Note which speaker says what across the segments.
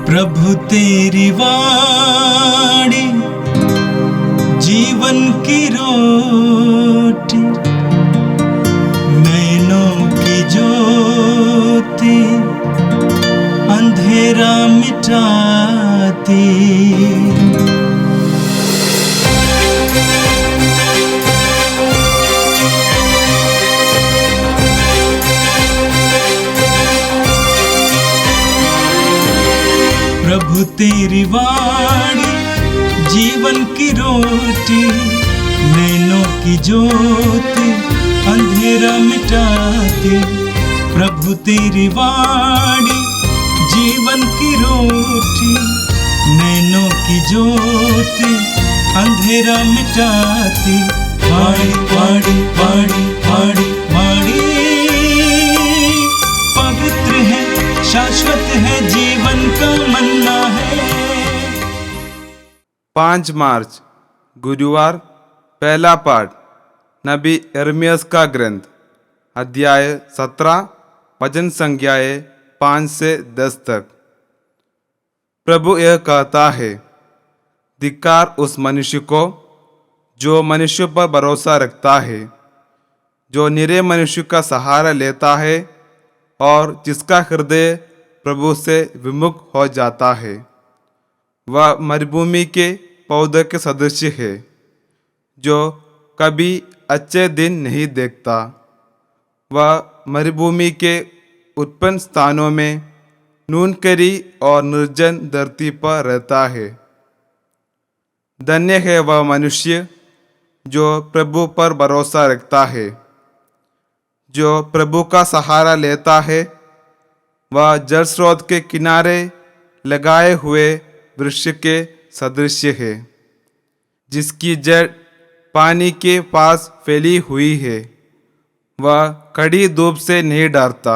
Speaker 1: प्रभु तेरी वाणी जीवन की रोटी, नैनों की ज्योति अंधेरा मिटाती। प्रभु तेरी वाणी जीवन की रोटी, नैनों की ज्योति अंधेरा मिटाती। प्रभु तेरी वाणी जीवन की रोटी, नैनों की ज्योति अंधेरा मिटाती। वाणी वाणी वाणी वाणी वाणी पवित्र है, शाश्वत है, जीवन का मन्ना है।
Speaker 2: 5 मार्च गुरुवार। पहला पाठ नबी यिर्मयाह का ग्रंथ, अध्याय 17, वचन संख्याएं 5 से 10 तक। प्रभु यह कहता है, धिक्कार उस मनुष्य को जो मनुष्य पर भरोसा रखता है, जो निरे मनुष्य का सहारा लेता है और जिसका हृदय प्रभु से विमुख हो जाता है। वह मरुभूमि के पौधे के सदृश है, जो कभी अच्छे दिन नहीं देखता। वह मरुभूमि के उत्पन्न स्थानों में नूनकरी और निर्जन धरती पर रहता है। धन्य है वह मनुष्य जो प्रभु पर भरोसा रखता है, जो प्रभु का सहारा लेता है। वह जल स्रोत के किनारे लगाए हुए वृक्ष के सदृश है, जिसकी जड़ पानी के पास फैली हुई है। वह कड़ी धूप से नहीं डरता,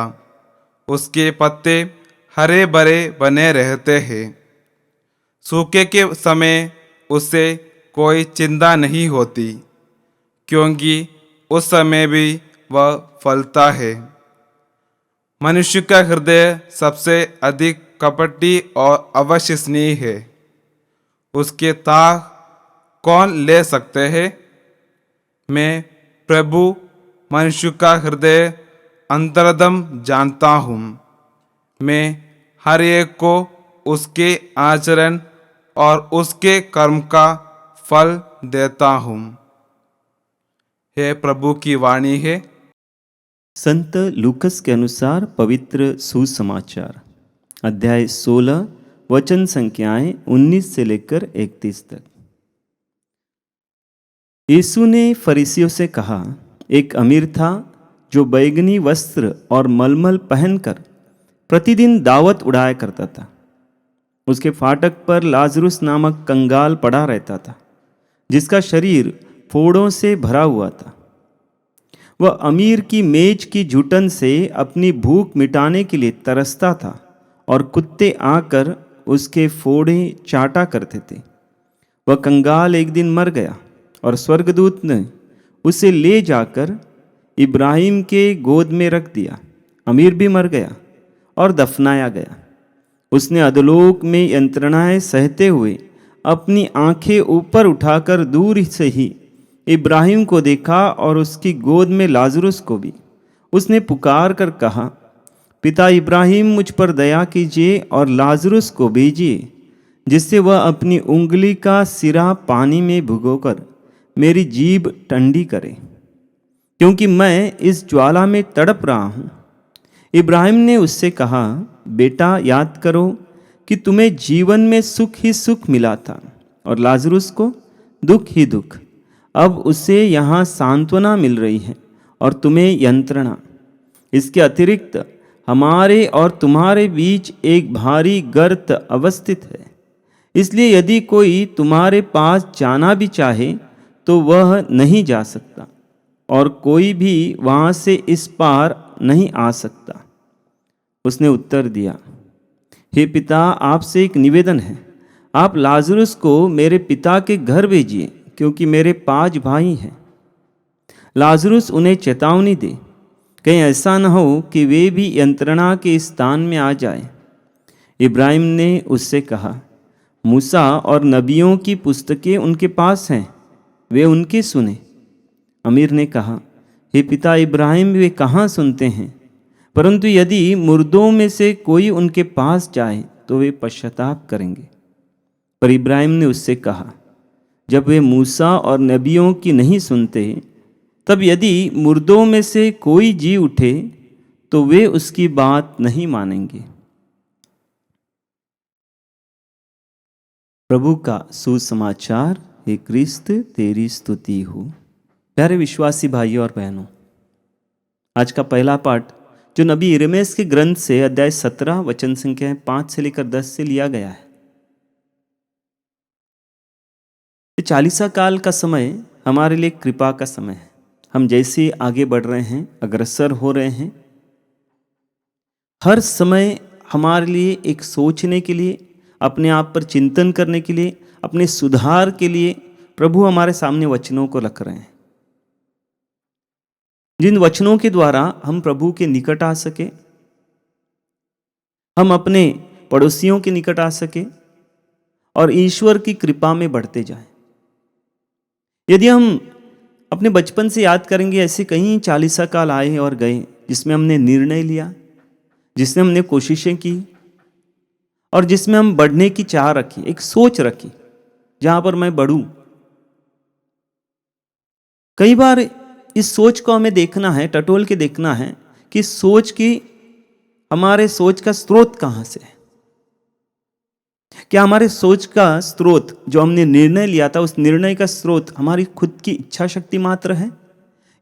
Speaker 2: उसके पत्ते हरे भरे बने रहते हैं। सूखे के समय उसे कोई चिंता नहीं होती, क्योंकि उस समय भी वह फलता है। मनुष्य का हृदय सबसे अधिक कपटी और अविश्वसनीय है, उसके ताक कौन ले सकते हैं? मैं प्रभु मनुष्य का हृदय अंतरदम जानता हूँ। मैं हर एक को उसके आचरण और उसके कर्म का फल देता हूँ। यह प्रभु की वाणी है।
Speaker 3: संत लूकस के अनुसार पवित्र सुसमाचार, अध्याय 16, वचन संख्याएं 19 से लेकर 31 तक। यीशु ने फरीसियों से कहा, एक अमीर था जो बैगनी वस्त्र और मलमल पहनकर प्रतिदिन दावत उड़ाया करता था। उसके फाटक पर लाजरुस नामक कंगाल पड़ा रहता था, जिसका शरीर फोड़ों से भरा हुआ था। वह अमीर की मेज की जुटन से अपनी भूख मिटाने के लिए तरसता था, और कुत्ते आकर उसके फोड़े चाटा करते थे। वह कंगाल एक दिन मर गया, और स्वर्गदूत ने उसे ले जाकर इब्राहिम के गोद में रख दिया। अमीर भी मर गया और दफनाया गया। उसने अधोलोक में यंत्रणाएं सहते हुए अपनी आंखें ऊपर उठाकर दूर से ही इब्राहिम को देखा, और उसकी गोद में लाजरुस को भी। उसने पुकार कर कहा, पिता इब्राहिम, मुझ पर दया कीजिए और लाजरुस को भेजिए, जिससे वह अपनी उंगली का सिरा पानी में भिगोकर मेरी जीभ ठंडी करे, क्योंकि मैं इस ज्वाला में तड़प रहा हूँ। इब्राहिम ने उससे कहा, बेटा, याद करो कि तुम्हें जीवन में सुख ही सुख मिला था, और लाजरुस को दुख ही दुख। अब उसे यहाँ सांत्वना मिल रही है और तुम्हें यंत्रणा। इसके अतिरिक्त हमारे और तुम्हारे बीच एक भारी गर्त अवस्थित है। इसलिए यदि कोई तुम्हारे पास जाना भी चाहे तो वह नहीं जा सकता, और कोई भी वहाँ से इस पार नहीं आ सकता। उसने उत्तर दिया, हे पिता, आपसे एक निवेदन है। आप लाजरुस को मेरे पिता के घर भेजिए, क्योंकि मेरे 5 भाई हैं। लाजरुस उन्हें चेतावनी दे, कहीं ऐसा न हो कि वे भी यंत्रणा के स्थान में आ जाए। इब्राहिम ने उससे कहा, मूसा और नबियों की पुस्तकें उनके पास हैं, वे उनके सुने। अमीर ने कहा, हे पिता इब्राहिम, वे कहाँ सुनते हैं, परंतु यदि मुर्दों में से कोई उनके पास जाए तो वे पश्चाताप करेंगे। पर इब्राहिम ने उससे कहा, जब वे मूसा और नबियों की नहीं सुनते, तब यदि मुर्दों में से कोई जी उठे तो वे उसकी बात नहीं मानेंगे। प्रभु का सुसमाचार। हे क्रिस्त, तेरी स्तुति हो। प्यारे विश्वासी भाइयों और बहनों, आज का पहला पाठ जो नबी यिर्मयाह के ग्रंथ से अध्याय 17 वचन संख्या 5 से लेकर 10 से लिया गया है। ये चालीसा काल का समय हमारे लिए कृपा का समय है। हम जैसे आगे बढ़ रहे हैं, अग्रसर हो रहे हैं, हर समय हमारे लिए एक सोचने के लिए, अपने आप पर चिंतन करने के लिए, अपने सुधार के लिए प्रभु हमारे सामने वचनों को रख रहे हैं, जिन वचनों के द्वारा हम प्रभु के निकट आ सके, हम अपने पड़ोसियों के निकट आ सके और ईश्वर की कृपा में बढ़ते जाएं। यदि हम अपने बचपन से याद करेंगे, ऐसे कई चालीसा काल आए और गए जिसमें हमने निर्णय लिया, जिसमें हमने कोशिशें की और जिसमें हम बढ़ने की चाह रखी, एक सोच रखी जहां पर मैं बढ़ूं। कई बार इस सोच को हमें देखना है, टटोल के देखना है कि सोच की, हमारे सोच का स्रोत कहां से है। क्या हमारे सोच का स्रोत, जो हमने निर्णय लिया था, उस निर्णय का स्रोत हमारी खुद की इच्छा शक्ति मात्र है,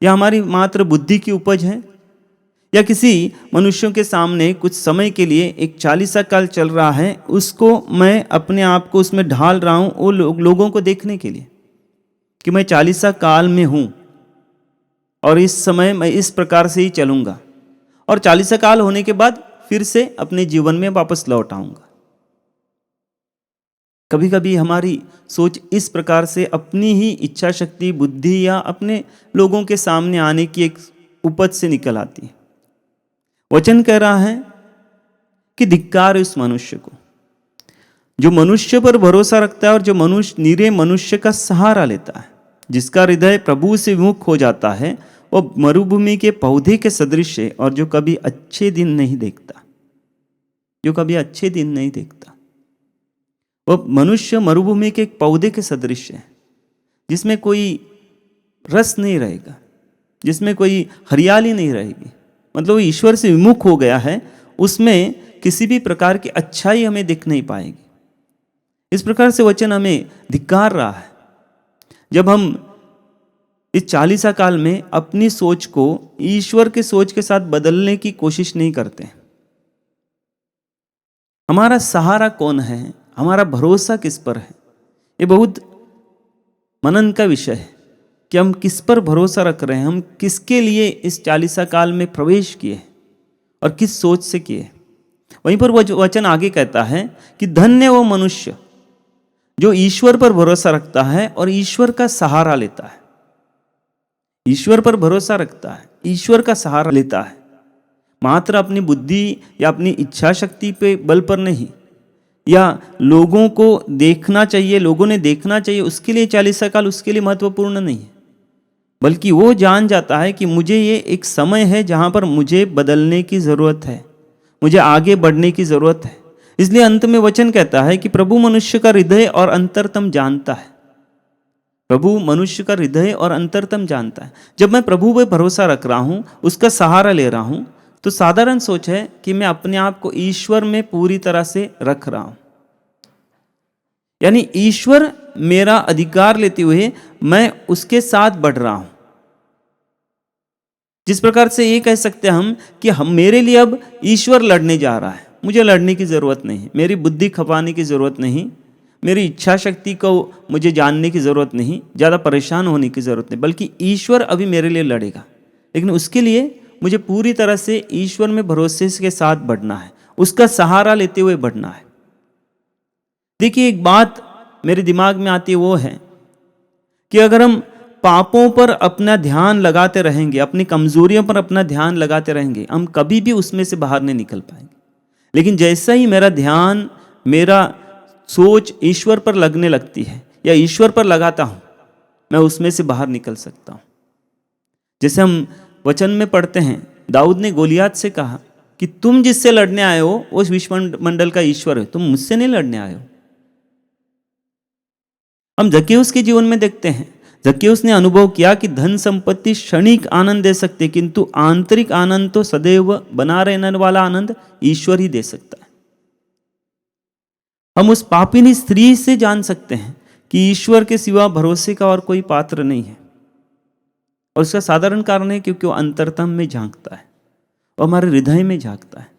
Speaker 3: या हमारी मात्र बुद्धि की उपज है, या किसी मनुष्यों के सामने कुछ समय के लिए एक चालीसा काल चल रहा है, उसको मैं अपने आप को उसमें ढाल रहा हूं वो लोगों को देखने के लिए कि मैं चालीसा काल में हूं और इस समय मैं इस प्रकार से ही चलूंगा और चालीसा काल होने के बाद फिर से अपने जीवन में वापस लौट आऊंगा। कभी कभी हमारी सोच इस प्रकार से अपनी ही इच्छा शक्ति, बुद्धि या अपने लोगों के सामने आने की एक उपज से निकल आती है। वचन कह रहा है कि धिक्कार है उस मनुष्य को जो मनुष्य पर भरोसा रखता है और जो मनुष्य निरे मनुष्य का सहारा लेता है, जिसका हृदय प्रभु से विमुख हो जाता है। वो मरुभूमि के पौधे के सदृश है और जो कभी अच्छे दिन नहीं देखता, जो कभी अच्छे दिन नहीं देखता। वो मनुष्य मरुभूमि के एक पौधे के सदृश है जिसमें कोई रस नहीं रहेगा, जिसमें कोई हरियाली नहीं रहेगी। मतलब वो ईश्वर से विमुख हो गया है, उसमें किसी भी प्रकार की अच्छाई हमें दिख नहीं पाएगी। इस प्रकार से वचन हमें धिक्कार रहा है जब हम इस चालीसा काल में अपनी सोच को ईश्वर के सोच के साथ बदलने की कोशिश नहीं करते। हमारा सहारा कौन है, हमारा भरोसा किस पर है, ये बहुत मनन का विषय है कि हम किस पर भरोसा रख रहे हैं, हम किसके लिए इस चालीसा काल में प्रवेश किए और किस सोच से किए। वहीं पर वचन आगे कहता है कि धन्य वो मनुष्य जो ईश्वर पर भरोसा रखता है और ईश्वर का सहारा लेता है। ईश्वर पर भरोसा रखता है, ईश्वर का सहारा लेता है, मात्र अपनी बुद्धि या अपनी इच्छा शक्ति पे बल पर नहीं, या लोगों को देखना चाहिए, लोगों ने देखना चाहिए, उसके लिए चालीसा काल उसके लिए महत्वपूर्ण नहीं है, बल्कि वो जान जाता है कि मुझे ये एक समय है जहां पर मुझे बदलने की जरूरत है, मुझे आगे बढ़ने की जरूरत है। इसलिए अंत में वचन कहता है कि प्रभु मनुष्य का हृदय और अंतरतम जानता है। प्रभु मनुष्य का हृदय और अंतरतम जानता है। जब मैं प्रभु पे भरोसा रख रहा हूं, उसका सहारा ले रहा हूं, तो साधारण सोच है कि मैं अपने आप को ईश्वर में पूरी तरह से रख रहा हूं, यानी ईश्वर मेरा अधिकार लेते हुए मैं उसके साथ बढ़ रहा हूं। जिस प्रकार से ये कह सकते हैं हम कि हम मेरे लिए अब ईश्वर लड़ने जा रहा है, मुझे लड़ने की जरूरत नहीं, मेरी बुद्धि खपाने की जरूरत नहीं, मेरी इच्छा शक्ति को मुझे जानने की जरूरत नहीं, ज़्यादा परेशान होने की जरूरत नहीं, बल्कि ईश्वर अभी मेरे लिए लड़ेगा। लेकिन उसके लिए मुझे पूरी तरह से ईश्वर में भरोसे के साथ बढ़ना है, उसका सहारा लेते हुए बढ़ना है। देखिए, एक बात मेरे दिमाग में आती है, वो है कि अगर हम पापों पर अपना ध्यान लगाते रहेंगे, अपनी कमजोरियों पर अपना ध्यान लगाते रहेंगे, हम कभी भी उसमें से बाहर नहीं निकल पाएंगे। लेकिन जैसा ही मेरा ध्यान, मेरा सोच ईश्वर पर लगने लगती है या ईश्वर पर लगाता हूं, मैं उसमें से बाहर निकल सकता हूं। जैसे हम वचन में पढ़ते हैं, दाऊद ने गोलियात से कहा कि तुम जिससे लड़ने आए हो वो विश्वमंडल का ईश्वर है, तुम मुझसे नहीं लड़ने आए हो। हम जक्केउस के जीवन में देखते हैं, जक्केउस ने अनुभव किया कि धन संपत्ति क्षणिक आनंद दे सकते, किंतु आंतरिक आनंद तो सदैव बना रहने वाला आनंद ईश्वर ही दे सकता है। हम उस पापिनी स्त्री से जान सकते हैं कि ईश्वर के सिवा भरोसे का और कोई पात्र नहीं है। और उसका साधारण कारण है क्योंकि वो अंतरतम में झांकता है, वो हमारे हृदय में झांकता है।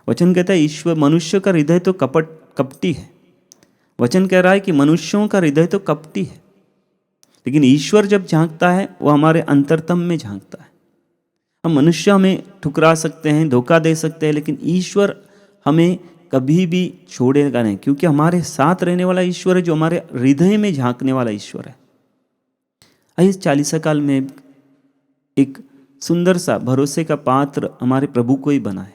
Speaker 3: वचन कहता है ईश्वर, मनुष्य का हृदय तो कपटी है। वचन कह रहा है कि मनुष्यों का हृदय तो कपटी है, लेकिन ईश्वर जब झांकता है वो हमारे अंतरतम में झांकता है। हम मनुष्य हमें ठुकरा सकते हैं, धोखा दे सकते हैं, लेकिन ईश्वर हमें कभी भी छोड़ेगा नहीं, क्योंकि हमारे साथ रहने वाला ईश्वर है, जो हमारे हृदय में झांकने वाला ईश्वर है। आइए इस चालीसा काल में एक सुंदर सा भरोसे का पात्र हमारे प्रभु को ही बनाए,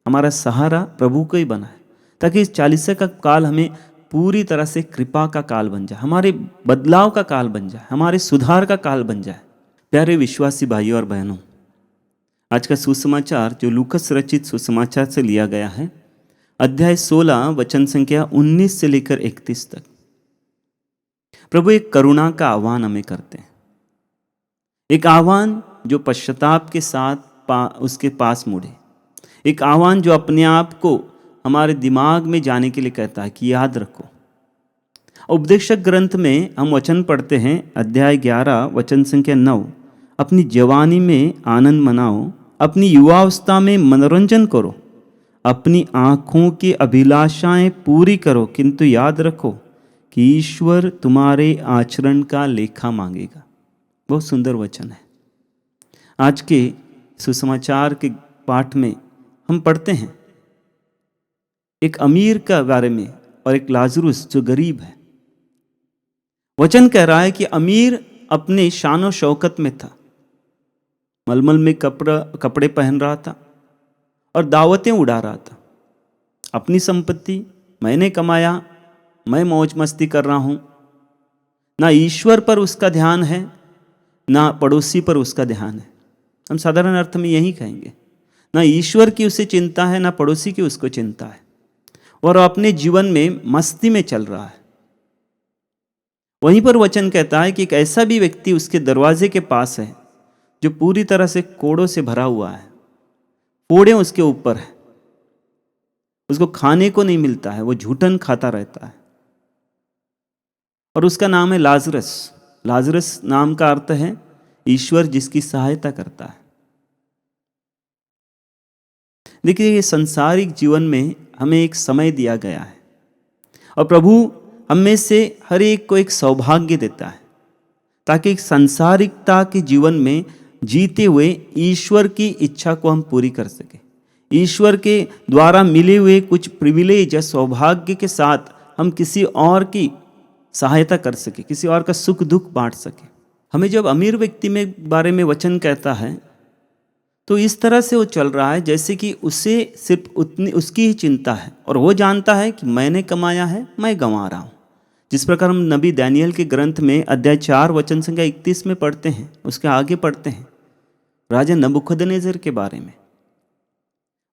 Speaker 3: हमारा सहारा प्रभु को ही बनाए, ताकि इस चालीसा का काल हमें पूरी तरह से कृपा का काल बन जाए, हमारे बदलाव का काल बन जाए, हमारे सुधार का काल बन जाए। प्यारे विश्वासी भाइयों और बहनों, आज का सुसमाचार जो लूकस रचित सुसमाचार से लिया गया है, अध्याय 16 वचन संख्या 19 से लेकर 31 तक, प्रभु एक करुणा का आह्वान हमें करते हैं। एक आह्वान जो पश्चाताप के साथ उसके पास मुड़े, एक आह्वान जो अपने आप को हमारे दिमाग में जाने के लिए कहता है कि याद रखो। उपदेशक ग्रंथ में हम वचन पढ़ते हैं, अध्याय 11 वचन संख्या 9, अपनी जवानी में आनंद मनाओ, अपनी युवावस्था में मनोरंजन करो, अपनी आँखों की अभिलाषाएं पूरी करो, किंतु याद रखो कि ईश्वर तुम्हारे आचरण का लेखा मांगेगा। बहुत सुंदर वचन है। आज के सुसमाचार के पाठ में हम पढ़ते हैं एक अमीर का बारे में और एक लाजरुस जो गरीब है। वचन कह रहा है कि अमीर अपने शान शौकत में था, मलमल में कपड़े पहन रहा था और दावतें उड़ा रहा था। अपनी संपत्ति मैंने कमाया, मैं मौज मस्ती कर रहा हूं। ना ईश्वर पर उसका ध्यान है, ना पड़ोसी पर उसका ध्यान है। हम साधारण अर्थ में यही कहेंगे, ना ईश्वर की उसे चिंता है, ना पड़ोसी की उसको चिंता है, और अपने जीवन में मस्ती में चल रहा है। वहीं पर वचन कहता है कि एक ऐसा भी व्यक्ति उसके दरवाजे के पास है जो पूरी तरह से कोड़ों से भरा हुआ है, कोड़े उसके ऊपर है, उसको खाने को नहीं मिलता है, वो झूठन खाता रहता है। और उसका नाम है लाजरस। लाजरस नाम का अर्थ है ईश्वर जिसकी सहायता करता है। देखिए, ये संसारिक जीवन में हमें एक समय दिया गया है और प्रभु हम में से हर एक को एक सौभाग्य देता है, ताकि एक सांसारिकता के जीवन में जीते हुए ईश्वर की इच्छा को हम पूरी कर सके। ईश्वर के द्वारा मिले हुए कुछ प्रिविलेज या सौभाग्य के साथ हम किसी और की सहायता कर सके, किसी और का सुख दुख बांट सके। हमें जब अमीर व्यक्ति में बारे में वचन कहता है तो इस तरह से वो चल रहा है जैसे कि उसे सिर्फ उतनी उसकी ही चिंता है और वो जानता है कि मैंने कमाया है, मैं गंवा रहा हूँ। जिस प्रकार हम नबी दानियल के ग्रंथ में अध्याय 4 वचन संख्या 31 में पढ़ते हैं, उसके आगे पढ़ते हैं राजा नबूखदनेस्सर के बारे में।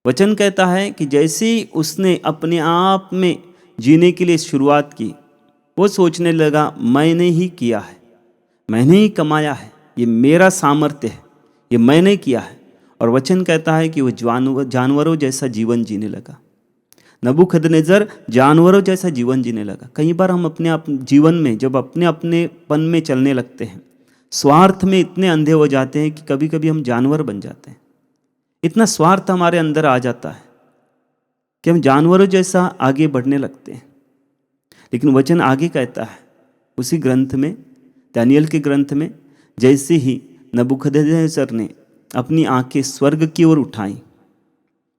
Speaker 3: वचन कहता है कि जैसे ही उसने अपने आप में जीने के लिए शुरुआत की, वो सोचने लगा मैंने ही किया है, मैंने ही कमाया है, ये मेरा सामर्थ्य है, ये मैंने किया है। और वचन कहता है कि वो जानवरों जैसा जीवन जीने लगा। नबूखदनेस्सर जानवरों जैसा जीवन जीने लगा। कई बार हम अपने जीवन में जब अपने पन में चलने लगते हैं, स्वार्थ में इतने अंधे हो जाते हैं कि कभी कभी हम जानवर बन जाते हैं। इतना स्वार्थ हमारे अंदर आ जाता है कि हम जानवरों जैसा आगे बढ़ने लगते हैं। लेकिन वचन आगे कहता है उसी ग्रंथ में, दानियल के ग्रंथ में, जैसे ही नबूखदनेस्सर ने अपनी आंखें स्वर्ग की ओर उठाई,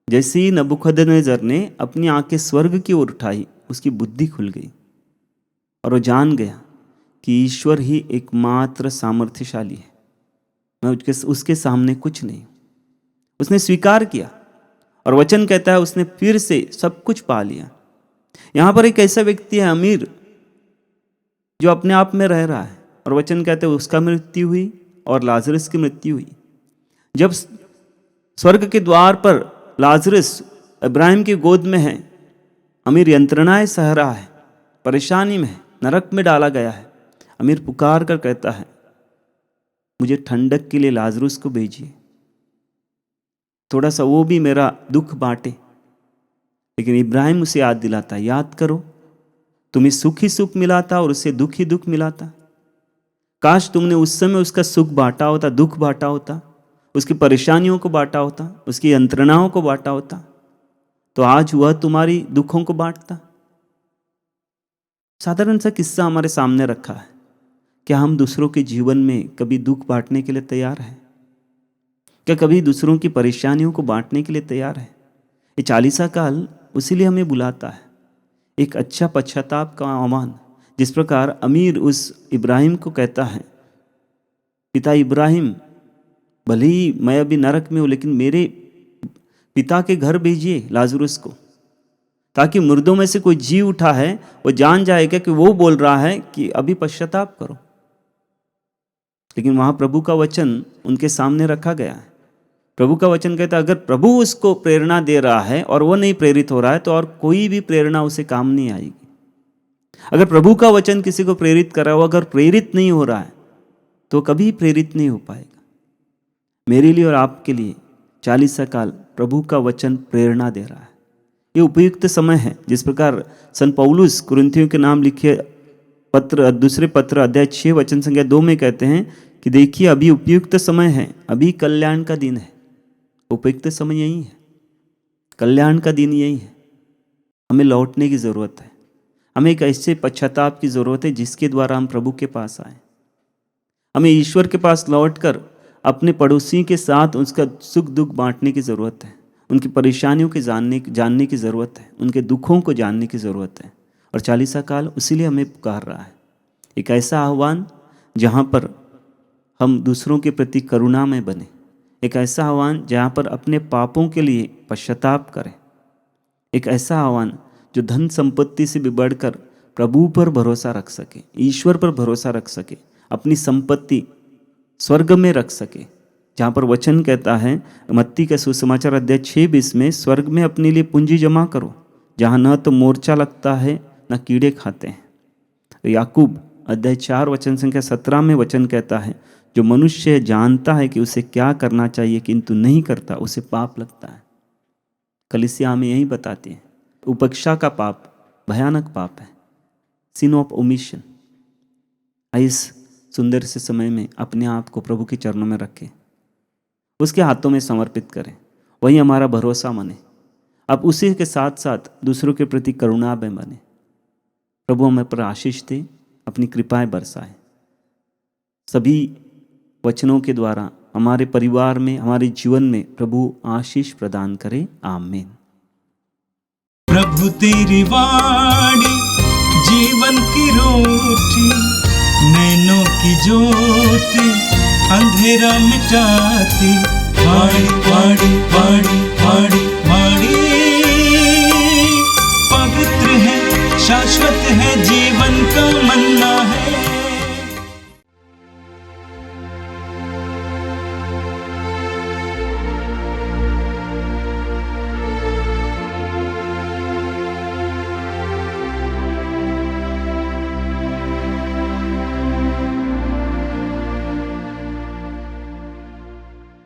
Speaker 3: जैसे ही नबूखदनेस्सर ने अपनी आंखें स्वर्ग की ओर उठाई, उसकी बुद्धि खुल गई और वो जान गया कि ईश्वर ही एकमात्र सामर्थ्यशाली है, मैं उसके सामने कुछ नहीं। उसने स्वीकार किया और वचन कहता है उसने फिर से सब कुछ पा लिया। यहाँ पर एक ऐसा व्यक्ति है अमीर जो अपने आप में रह रहा है, और वचन कहते हैं उसका मृत्यु हुई और लाजरस की मृत्यु हुई। जब स्वर्ग के द्वार पर लाजरस इब्राहिम की गोद में है, अमीर यंत्रणाएं सह रहा है, परेशानी में है, नरक में डाला गया है। अमीर पुकार कर कहता है मुझे ठंडक के लिए लाजरस को भेजिए, थोड़ा सा वो भी मेरा दुख बांटे। लेकिन इब्राहिम उसे याद दिलाता, याद करो तुम्हें सुख ही सुख मिला था और उसे दुख ही दुख मिला था। काश तुमने उस समय उसका सुख बांटा होता, दुख बांटा होता, उसकी परेशानियों को बांटा होता, उसकी यंत्रणाओं को बांटा होता, तो आज वह तुम्हारी दुखों को बांटता। साधारण सा किस्सा हमारे सामने रखा है। क्या हम दूसरों के जीवन में कभी दुख बांटने के लिए तैयार हैं? क्या कभी दूसरों की परेशानियों को बांटने के लिए तैयार है? ये चालीसा काल उसीलिए हमें बुलाता है, एक अच्छा पश्चाताप का आह्वान। जिस प्रकार अमीर उस इब्राहिम को कहता है, पिता इब्राहिम, भले ही मैं अभी नरक में हूँ, लेकिन मेरे पिता के घर भेजिए लाजरस को, ताकि मुर्दों में से कोई जी उठा है वो जान जाएगा कि वो बोल रहा है कि अभी पश्चाताप करो। लेकिन वहाँ प्रभु का वचन उनके सामने रखा गया है। प्रभु का वचन कहता है अगर प्रभु उसको प्रेरणा दे रहा है और वो नहीं प्रेरित हो रहा है, तो और कोई भी प्रेरणा उसे काम नहीं आएगी। अगर प्रभु का वचन किसी को प्रेरित कर रहा है, वो अगर प्रेरित नहीं हो रहा है तो कभी प्रेरित नहीं हो पाएगा। मेरे लिए और आपके लिए 40 काल प्रभु का वचन प्रेरणा दे रहा है। ये उपयुक्त समय है। जिस प्रकार संत पौलुस कुरिन्थियों के नाम लिखे पत्र, दूसरे पत्र अध्याय 6 वचन संख्या 2 में कहते हैं कि देखिए अभी उपयुक्त समय है, अभी कल्याण का दिन है। उपयुक्त समय यही है, कल्याण का दिन यही है। हमें लौटने की ज़रूरत है, हमें एक ऐसे पश्चाताप की ज़रूरत है जिसके द्वारा हम प्रभु के पास आए। हमें ईश्वर के पास लौटकर अपने पड़ोसी के साथ उसका सुख दुख बांटने की ज़रूरत है, उनकी परेशानियों के जानने की ज़रूरत है, उनके दुखों को जानने की ज़रूरत है। और 40 काल उसीलिए हमें पुकार रहा है, एक ऐसा आह्वान जहाँ पर हम दूसरों के प्रति करुणामय बने, एक ऐसा आह्वान जहाँ पर अपने पापों के लिए पश्चाताप करें, एक ऐसा आह्वान जो धन संपत्ति से भी बढ़कर प्रभु पर भरोसा रख सके, ईश्वर पर भरोसा रख सके, अपनी संपत्ति स्वर्ग में रख सके। जहाँ पर वचन कहता है मत्ती का सुसमाचार अध्याय 6:20 में, स्वर्ग में अपने लिए पूंजी जमा करो जहाँ न तो मोर्चा लगता है न कीड़े खाते हैं। याकूब अध्याय 4 वचन संख्या 17 में वचन कहता है जो मनुष्य जानता है कि उसे क्या करना चाहिए किंतु नहीं करता, उसे पाप लगता है। कलीसिया हमें यही बताती है, उपेक्षा का पाप भयानक पाप है, सिन ऑफ ओमिशन। इस सुंदर से समय में अपने आप को प्रभु के चरणों में रखें, उसके हाथों में समर्पित करें, वही हमारा भरोसा माने। अब उसी के साथ साथ दूसरों के प्रति करुणामय बने। प्रभु हमें पर आशीष दे, अपनी कृपाएं बरसाए। सभी वचनों के द्वारा हमारे परिवार में, हमारे जीवन में प्रभु आशीष प्रदान करे। आमीन।
Speaker 1: प्रभु तेरी वाणी जीवन की रोटी, नैनों की ज्योति अंधेरा मिटाती। वाणी वाणी वाणी वाणी वाणी